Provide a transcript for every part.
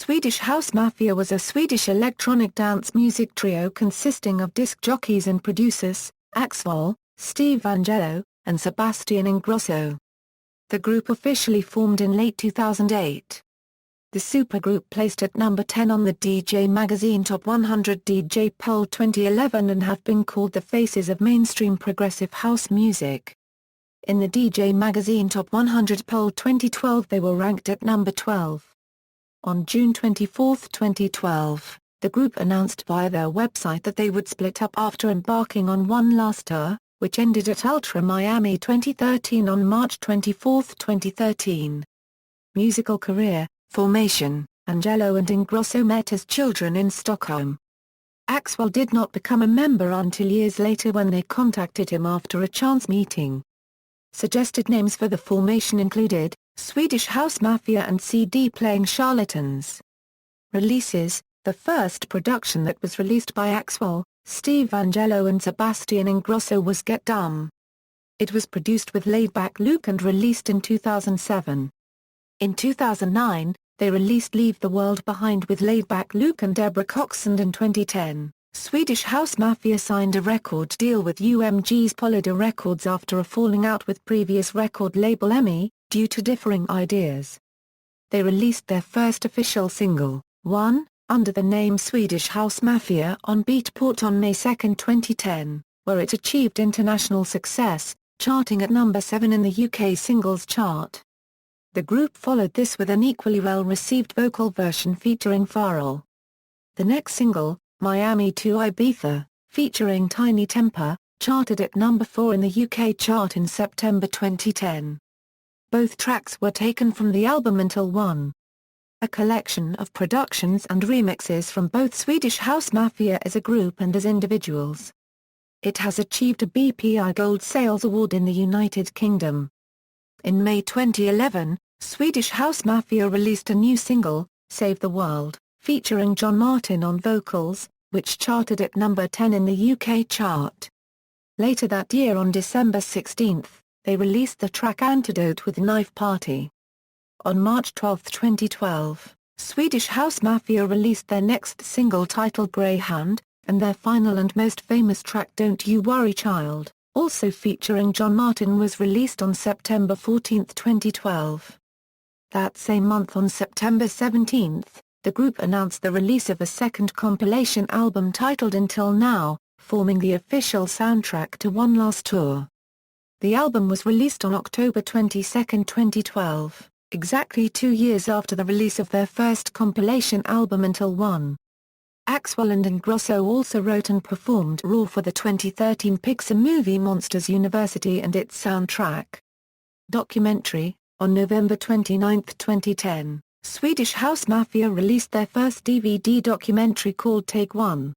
Swedish House Mafia was a Swedish electronic dance music trio consisting of disc jockeys and producers, Axwell, Steve Angello, and Sebastian Ingrosso. The group officially formed in late 2008. The supergroup placed at number 10 on the DJ Magazine Top 100 DJ Poll 2011 and have been called the faces of mainstream progressive house music. In the DJ Magazine Top 100 Poll 2012 they were ranked at number 12. On June 24, 2012, the group announced via their website that they would split up after embarking on one last tour, which ended at Ultra Miami 2013 on March 24, 2013. Musical career, formation: Angello and Ingrosso met as children in Stockholm. Axwell did not become a member until years later when they contacted him after a chance meeting. Suggested names for the formation included Swedish House Mafia and CD Playing Charlatans. Releases: the first production that was released by Axwell, Steve Angello and Sebastian Ingrosso was Get Dumb. It was produced with Laidback Luke and released in 2007. In 2009, they released Leave the World Behind with Laidback Luke and Deborah Cox, and in 2010, Swedish House Mafia signed a record deal with UMG's Polydor Records after a falling out with previous record label EMI, due to differing ideas. They released their first official single, One, under the name Swedish House Mafia on Beatport on May 2, 2010, where it achieved international success, charting at number 7 in the UK singles chart. The group followed this with an equally well-received vocal version featuring Pharrell. The next single, Miami to Ibiza, featuring Tiny Temper, charted at number 4 in the UK chart in September 2010. Both tracks were taken from the album Until One, a collection of productions and remixes from both Swedish House Mafia as a group and as individuals. It has achieved a BPI Gold Sales Award in the United Kingdom. In May 2011, Swedish House Mafia released a new single, Save the World, featuring John Martin on vocals, which charted at number 10 in the UK chart. Later that year on December 16, they released the track Antidote with Knife Party. On March 12, 2012, Swedish House Mafia released their next single titled Greyhound, and their final and most famous track Don't You Worry Child, also featuring John Martin, was released on September 14, 2012. That same month on September 17, the group announced the release of a second compilation album titled Until Now, forming the official soundtrack to One Last Tour. The album was released on October 22, 2012, exactly 2 years after the release of their first compilation album Until One. Axwell and Ingrosso also wrote and performed Raw for the 2013 Pixar movie Monsters University and its soundtrack. Documentary: on November 29, 2010, Swedish House Mafia released their first DVD documentary called Take One.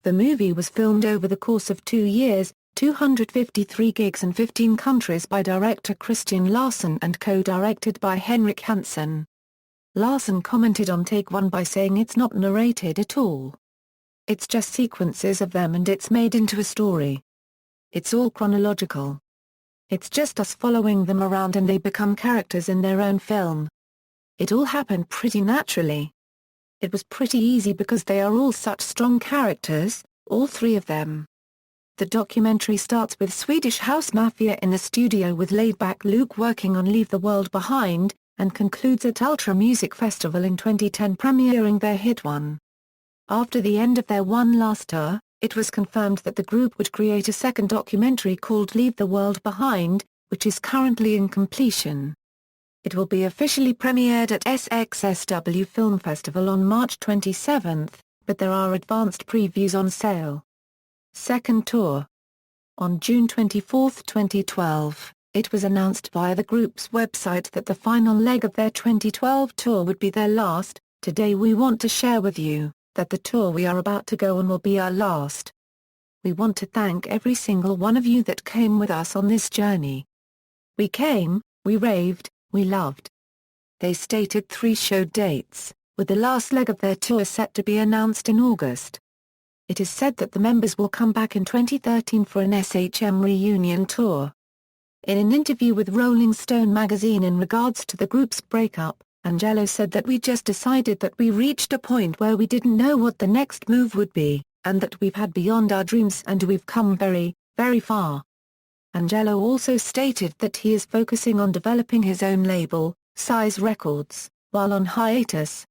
The movie was filmed over the course of 2 years, 253 gigs in 15 countries by director Christian Larsson and co-directed by Henrik Hansson. Larsson commented on Take One by saying it's not narrated at all. It's just sequences of them and it's made into a story. It's all chronological. It's just us following them around and they become characters in their own film. It all happened pretty naturally. It was pretty easy because they are all such strong characters, all 3 of them. The documentary starts with Swedish House Mafia in the studio with Laidback Luke working on Leave the World Behind, and concludes at Ultra Music Festival in 2010 premiering their hit One. After the end of their One Last Tour, it was confirmed that the group would create a second documentary called Leave the World Behind, which is currently in completion. It will be officially premiered at SXSW Film Festival on March 27, but there are advanced previews on sale. Second tour. On June 24, 2012, it was announced via the group's website that the final leg of their 2012 tour would be their last. Today we want to share with you that the tour we are about to go on will be our last. We want to thank every single one of you that came with us on this journey. We came, we raved, we loved. They stated 3 show dates, with the last leg of their tour set to be announced in August. It is said that the members will come back in 2013 for an SHM reunion tour. In an interview with Rolling Stone magazine in regards to the group's breakup, Angelo said that we just decided that we reached a point where we didn't know what the next move would be, and that we've had beyond our dreams and we've come very, very far. Angelo also stated that he is focusing on developing his own label, Size Records, while on hiatus.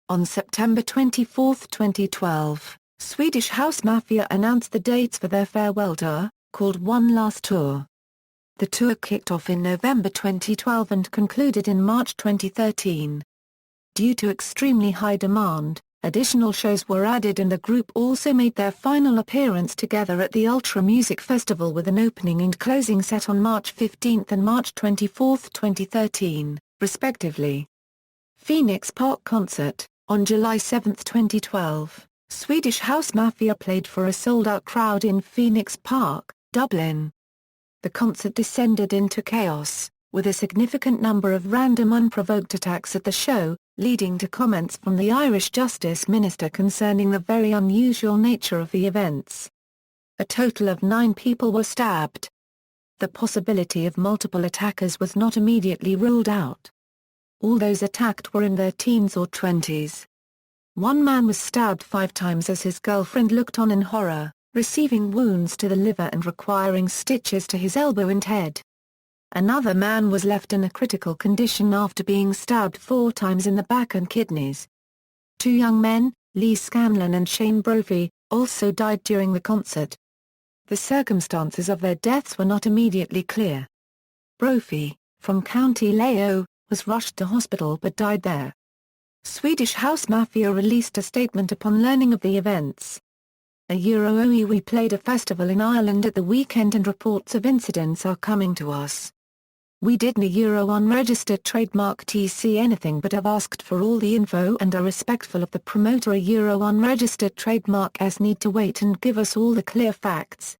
On September 24, 2012, Swedish House Mafia announced the dates for their farewell tour, called One Last Tour. The tour kicked off in November 2012 and concluded in March 2013. Due to extremely high demand, additional shows were added and the group also made their final appearance together at the Ultra Music Festival with an opening and closing set on March 15 and March 24, 2013, respectively. Phoenix Park Concert. On July 7, 2012, Swedish House Mafia played for a sold-out crowd in Phoenix Park, Dublin. The concert descended into chaos, with a significant number of random unprovoked attacks at the show, leading to comments from the Irish Justice Minister concerning the very unusual nature of the events. A total of 9 people were stabbed. The possibility of multiple attackers was not immediately ruled out. All those attacked were in their teens or 20s. One man was stabbed 5 times as his girlfriend looked on in horror, receiving wounds to the liver and requiring stitches to his elbow and head. Another man was left in a critical condition after being stabbed 4 times in the back and kidneys. 2 young men, Lee Scanlon and Shane Brophy, also died during the concert. The circumstances of their deaths were not immediately clear. Brophy, from County Layo, was rushed to hospital but died there. Swedish House Mafia released a statement upon learning of the events. We played a festival in Ireland at the weekend and reports of incidents are coming to us. We didn't unregistered trademark TC anything but have asked for all the info and are respectful of the promoter. Unregistered trademark S need to wait and give us all the clear facts.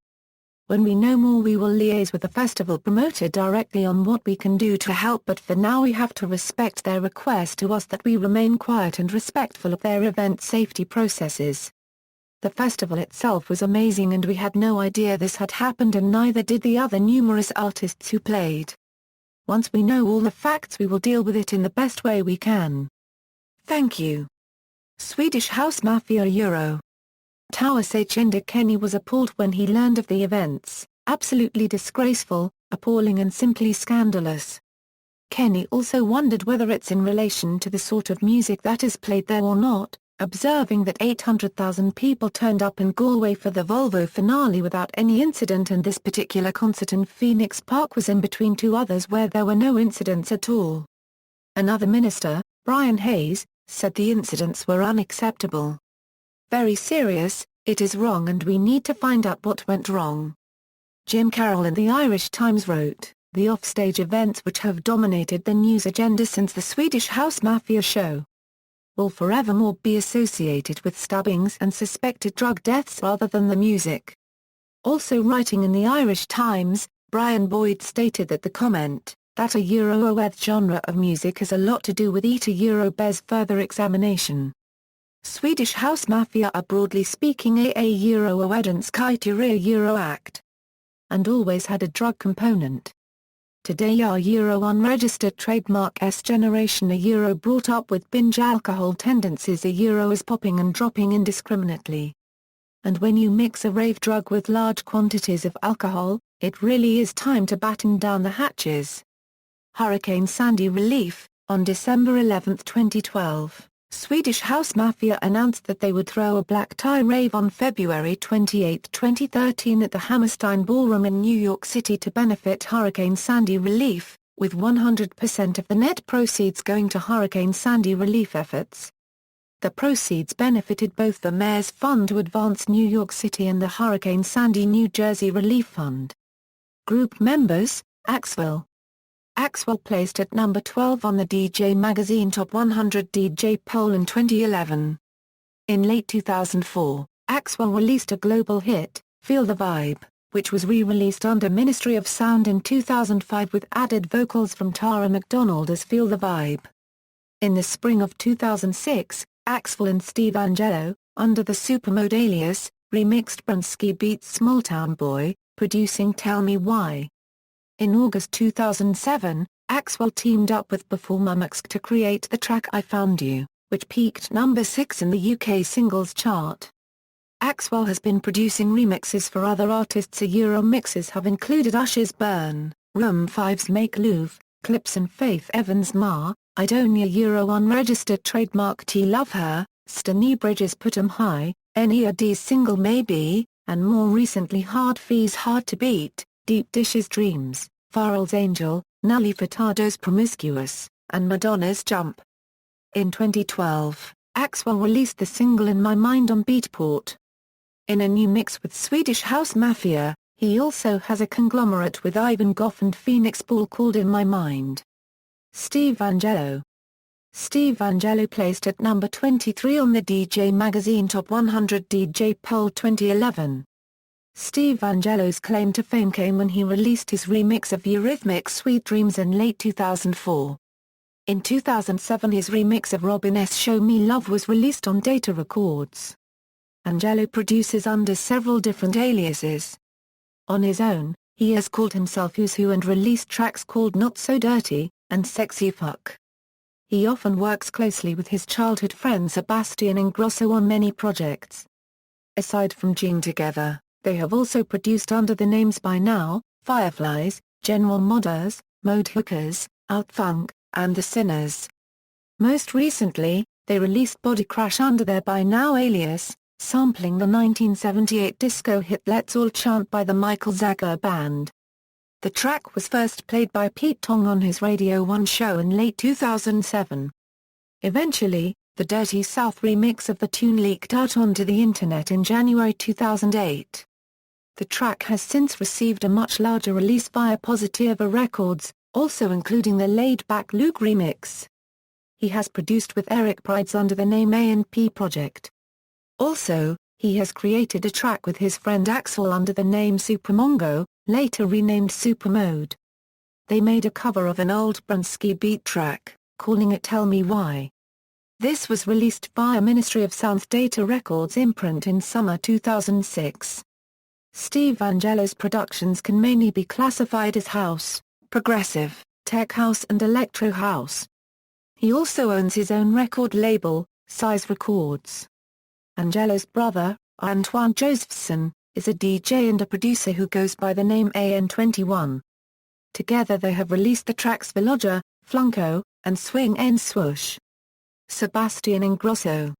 When we know more we will liaise with the festival promoter directly on what we can do to help, but for now we have to respect their request to us that we remain quiet and respectful of their event safety processes. The festival itself was amazing and we had no idea this had happened and neither did the other numerous artists who played. Once we know all the facts we will deal with it in the best way we can. Thank you. Swedish House Mafia Euro. Towers Kenny was appalled when he learned of the events, absolutely disgraceful, appalling and simply scandalous. Kenny also wondered whether it's in relation to the sort of music that is played there or not, observing that 800,000 people turned up in Galway for the Volvo finale without any incident and this particular concert in Phoenix Park was in between 2 others where there were no incidents at all. Another minister, Brian Hayes, said the incidents were unacceptable. Very serious, it is wrong and we need to find out what went wrong. Jim Carroll in the Irish Times wrote, the offstage events which have dominated the news agenda since the Swedish House Mafia show will forevermore be associated with stabbings and suspected drug deaths rather than the music. Also writing in the Irish Times, Brian Boyd stated that the comment, that a Euro-oeth genre of music has a lot to do with it bears further examination. Swedish House Mafia are broadly speaking a Euro-oedans Euro act. And always had a drug component. Today our Euro unregistered trademark S generation a Euro brought up with binge alcohol tendencies a Euro is popping and dropping indiscriminately. And when you mix a rave drug with large quantities of alcohol, it really is time to batten down the hatches. Hurricane Sandy relief. On December 11, 2012, Swedish House Mafia announced that they would throw a black tie rave on February 28, 2013 at the Hammerstein Ballroom in New York City to benefit Hurricane Sandy relief, with 100% of the net proceeds going to Hurricane Sandy relief efforts. The proceeds benefited both the Mayor's Fund to Advance New York City and the Hurricane Sandy New Jersey Relief Fund. Group members, Axwell. Axwell placed at number 12 on the DJ Magazine Top 100 DJ poll in 2011. In late 2004, Axwell released a global hit, Feel the Vibe, which was re-released under Ministry of Sound in 2005 with added vocals from Tara McDonald as Feel the Vibe. In the spring of 2006, Axwell and Steve Angelo, under the Supermode alias, remixed Brunsky Beats' Small Town Boy, producing Tell Me Why. In August 2007, Axwell teamed up with performer Max to create the track I Found You, which peaked number 6 in the UK singles chart. Axwell has been producing remixes for other artists. Euro mixes have included Usher's Burn, Room 5's Make Love, Clips and Faith Evans' Ma, Idonia Euro Unregistered Trademark T Love Her, Stony Bridges Put 'Em High, N.E.A.D's single Maybe, and more recently Hard Fee's Hard to Beat, Deep Dish's Dreams, Pharrell's Angel, Nelly Furtado's Promiscuous, and Madonna's Jump. In 2012, Axwell released the single In My Mind on Beatport. In a new mix with Swedish House Mafia, he also has a conglomerate with Ivan Goff and Phoenix Ball called In My Mind. Steve Angello. Steve Angello placed at number 23 on the DJ Magazine Top 100 DJ poll 2011. Steve Angello's claim to fame came when he released his remix of Eurythmics' Sweet Dreams in late 2004. In 2007 his remix of Robin S' Show Me Love was released on Data Records. Angello produces under several different aliases. On his own, he has called himself Who's Who and released tracks called Not So Dirty, and Sexy Fuck. He often works closely with his childhood friend Sebastian Ingrosso on many projects. Aside from Gene Together, they have also produced under the names By Now, Fireflies, General Modders, Mode Hookers, Outfunk, and The Sinners. Most recently, they released Body Crash under their By Now alias, sampling the 1978 disco hit Let's All Chant by the Michael Zager Band. The track was first played by Pete Tong on his Radio 1 show in late 2007. Eventually, the Dirty South remix of the tune leaked out onto the internet in January 2008. The track has since received a much larger release via Positiva Records, also including the Laid Back Luke remix. He has produced with Eric Prides under the name A&P Project. Also, he has created a track with his friend Axwell under the name Supermongo, later renamed Supermode. They made a cover of an old Brunsky beat track, calling it Tell Me Why. This was released via Ministry of Sound's Data Records imprint in summer 2006. Steve Angello's productions can mainly be classified as house, progressive, tech house and electro house. He also owns his own record label, Size Records. Angello's brother, Antoine Josephson, is a DJ and a producer who goes by the name AN21. Together they have released the tracks Veloja, Flunko, and Swing N Swoosh. Sebastian Ingrosso.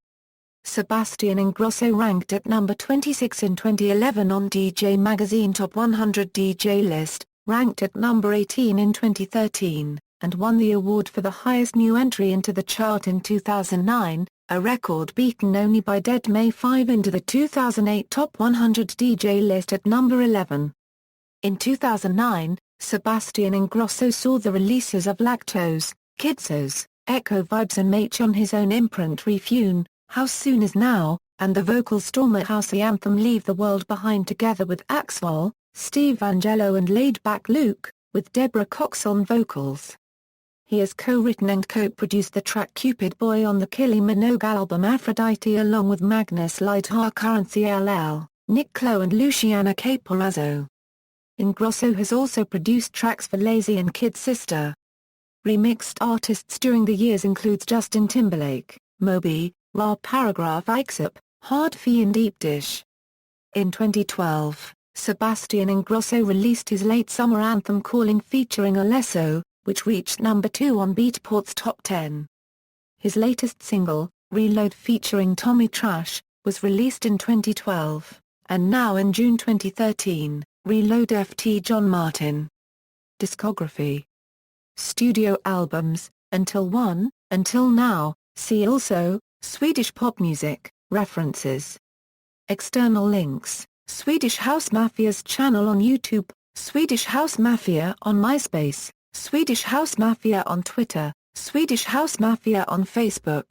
Sebastian Ingrosso ranked at number 26 in 2011 on DJ Magazine Top 100 DJ list, ranked at number 18 in 2013, and won the award for the highest new entry into the chart in 2009, a record beaten only by Dead May 5 into the 2008 Top 100 DJ list at number 11. In 2009, Sebastian Ingrosso saw the releases of Lactose, Kidsos, Echo Vibes and Mach on his own imprint Refune, How Soon Is Now, and the vocal Stormer housey anthem Leave the World Behind together with Axwell, Steve Angello and Laid Back Luke, with Deborah Cox on vocals. He has co-written and co-produced the track Cupid Boy on the Kylie Minogue album Aphrodite along with Magnus Lighthar Currency LL, Nick Clow and Luciana Caporazzo. Ingrosso has also produced tracks for Lazy and Kid Sister. Remixed artists during the years includes Justin Timberlake, Moby, Ra Paragraph Ixop, Hard Fee and Deep Dish. In 2012, Sebastian Ingrosso released his late summer anthem Calling featuring Alesso, which reached number 2 on Beatport's Top 10. His latest single, Reload featuring Tommy Trash, was released in 2012, and now in June 2013, Reload Ft. John Martin. Discography. Studio albums, Until One, Until Now, see also, Swedish pop music, references. External links, Swedish House Mafia's channel on YouTube, Swedish House Mafia on MySpace, Swedish House Mafia on Twitter, Swedish House Mafia on Facebook.